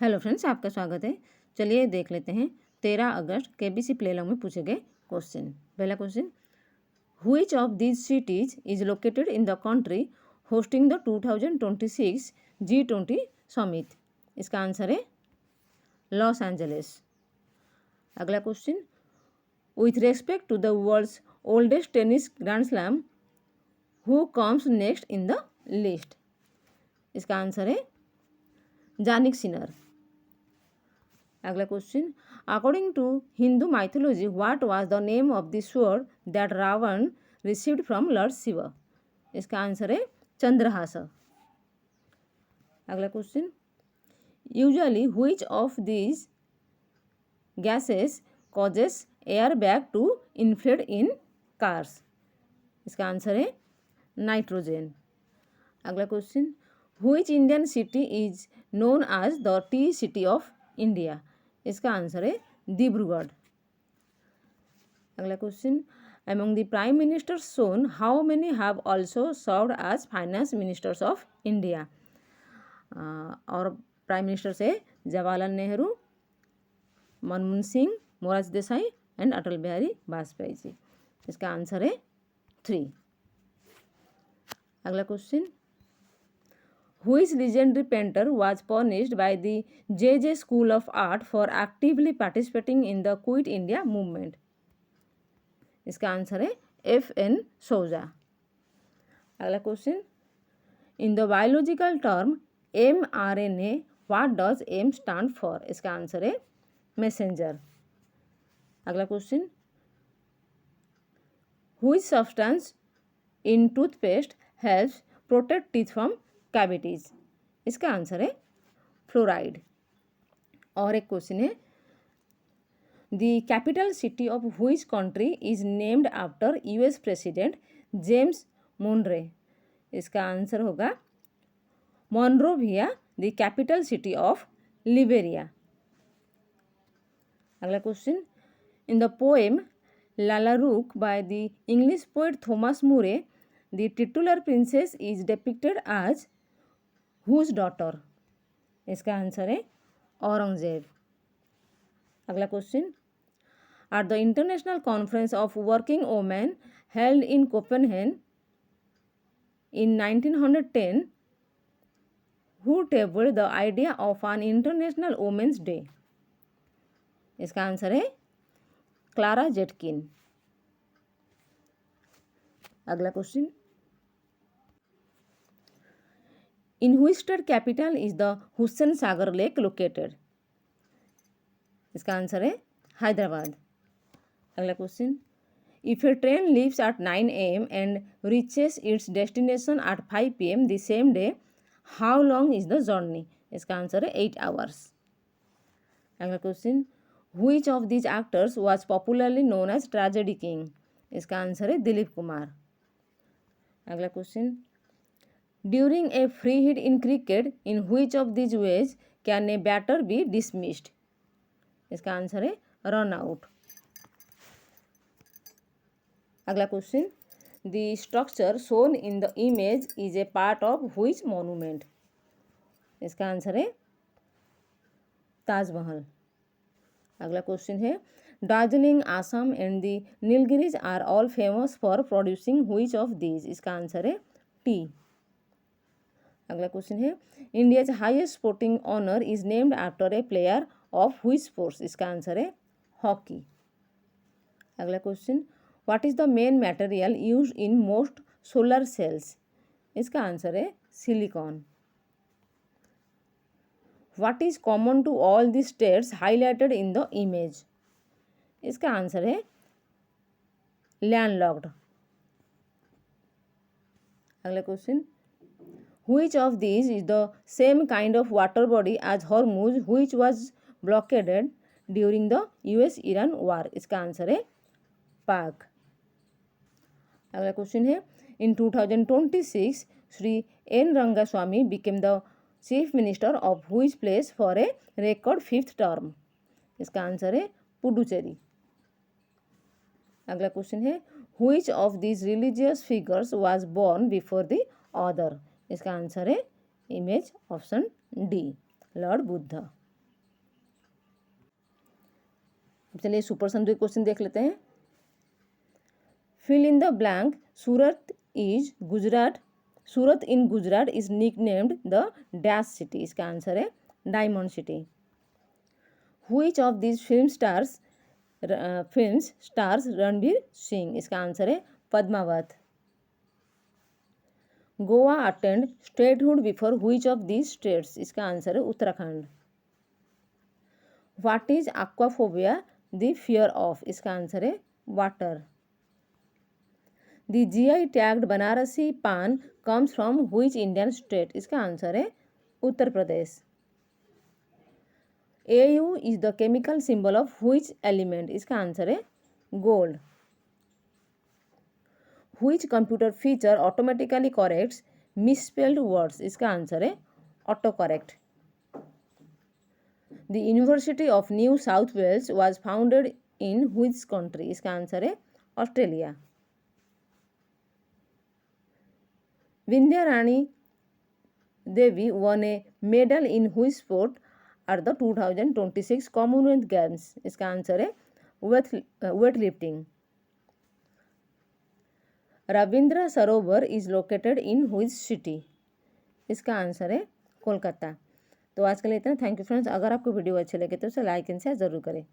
Hello friends, आपका स्वागत है। चलिए देख लेते हैं 13 अगस्त केबीसी प्लेलॉन्ग में पूछे गए क्वेश्चन। पहला question, which of these cities is located in the country hosting the 2026 G20 summit. इसका आंसर है लॉस एंजलिस। अगला question, with respect to the world's oldest tennis grand slam who comes next in the list. इसका answer है Jannik Sinner. अगला question, according to Hindu mythology what was the name of the sword that Ravana received from lord Shiva. इसका answer है चंद्रहास। अगला question, usually which of these gases causes air bag to inflate in cars. इसका answer है nitrogen. अगला question, which Indian city is known as the tea city of India. इसका answer है डिब्रूगढ़। अगला question, among the prime ministers so how many have also served as finance ministers of India. और prime minister से Jawaharlal Nehru, Manmohan Singh, Morarji Desai and Atal Bihari Vajpayee ji. इसका answer है 3। अगला question, Which legendary painter was punished by the J.J. School of Art for actively participating in the Quit India movement? इसका answer है F.N. Souza। अगला question, in the biological term mRNA what does M stand for? इसका answer है messenger. अगला question, which substance in toothpaste helps protect teeth from cavities. इसका answer है fluoride. और एक क्वेश्चन है, the capital city of which country is named after US president James Monroe. इसका answer होगा Monrovia, the capital city of Liberia. अगला question, in the poem लालारुक by the English poet Thomas Moore the titular princess is depicted as whose daughter. इसका answer है औरंगजेब। अगला question, at the international conference of working women held in Copenhagen in 1910 who tabled the idea of an international women's day. इसका answer है Clara Zetkin. अगला question, in which state capital is the Hussain Sagar Lake located? इसका answer है हैदराबाद। अगला question, if a train leaves at 9 AM and reaches its destination at 5 PM the same day, how long is the journey? इसका answer है 8 hours। अगला question, which of these actors was popularly known as tragedy king? इसका answer है दिलीप कुमार। अगला question, during a free hit in cricket in which of these ways can a batter be dismissed? इसका answer है run out. अगला question, the structure shown in the image is a part of which monument? इसका answer है ताजमहल। अगला question है, Darjeeling, Assam and the Nilgiris are all famous for producing which of these? इसका answer है tea. अगला क्वेश्चन है, India's highest sporting honour is named after a player of which sports? इसका answer है हॉकी। अगला question, what is the main material used in most solar cells? इसका answer है silicon. What is common to all the states highlighted in the image? इसका answer है landlocked. अगला question, which of these is the same kind of water body as Hormuz which was blockaded during the US-Iran war? इसका answer है पाक। अगला question है, in 2026 Shri N Rangaswamy became the chief minister of which place for a record 5th term? इसका answer है पुडुचेरी। अगला question है, which of these religious figures was born before the other? इसका answer है image option D, lord Buddha. चलिए super संदूक question देख लेते हैं। Fill in the blank. Surat in Gujarat is nicknamed the dash city. इसका आंसर है diamond city. Which of this film stars Ranveer Singh. इसका आंसर है Padmaavat. Goa attained statehood before which of this states. इसका आंसर है Uttarakhand. What is aquaphobia the fear of. इसका answer है water. The GI tagged Banarasi paan comes from which Indian state. इसका answer है Uttar Pradesh. AU is the chemical symbol of which element. इसका answer है gold. Which computer feature automatically corrects misspelled words. इसका answer है autocorrect. The university of New South Wales was founded in which country. इसका answer है Australia. Vindhya Rani Devi won a medal in which sport at the 2026 Commonwealth Games। इसका answer है weight lifting. Ravindra Sarovar is located in which city. इसका answer है कोलकाता। तो आज के लिए इतना। Thank you friends. अगर आपको वीडियो अच्छे लगे तो उसे लाइक एंड शेयर जरूर करें।